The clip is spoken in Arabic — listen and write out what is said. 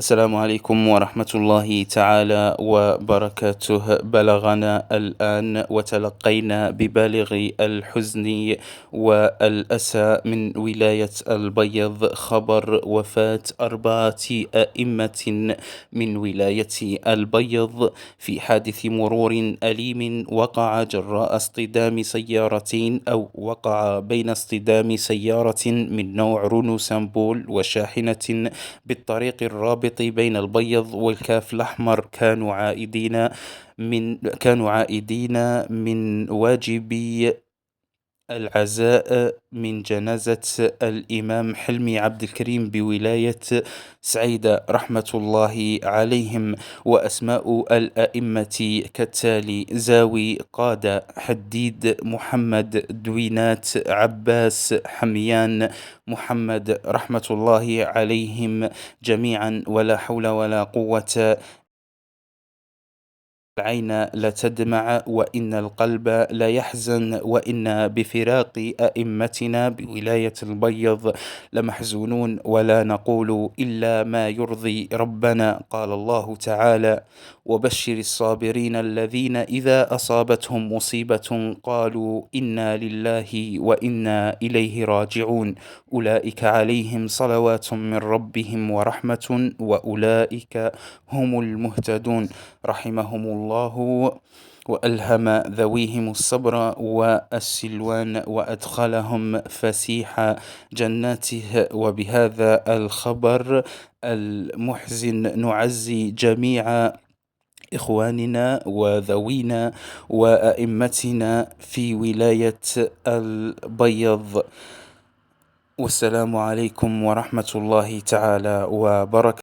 السلام عليكم ورحمة الله تعالى وبركاته. بلغنا الآن وتلقينا ببالغ الحزن والأسى من ولاية البيض خبر وفاة 4 أئمة من ولاية البيض في حادث مرور أليم وقع جراء اصطدام سيارتين، أو وقع بين اصطدام سيارة من نوع رونو سامبول وشاحنة بالطريق الرابط بين البيض والكاف الأحمر. كانوا عائدين من واجب العزاء من جنازة الإمام حلمي عبد الكريم بولاية سعيدة رحمة الله عليهم. وأسماء الأئمة كالتالي: زاوي، قادة، حديد، محمد، دوينات، عباس، حميان، محمد، رحمة الله عليهم جميعا، ولا حول ولا قوة. العين لا تدمع وإن القلب لا يحزن، وإن بفراق أئمتنا بولاية البيض لمحزونون، ولا نقول إلا ما يرضي ربنا. قال الله تعالى: وبشر الصابرين الذين إذا أصابتهم مصيبة قالوا إنا لله وإنا إليه راجعون، أولئك عليهم صلوات من ربهم ورحمة وأولئك هم المهتدون، رحمهم الله وألهم ذويهم الصبر والسلوان وأدخلهم فسيح جناته. وبهذا الخبر المحزن نعزي جميع إخواننا وذوينا وأئمتنا في ولاية البيض. والسلام عليكم ورحمة الله تعالى وبركاته.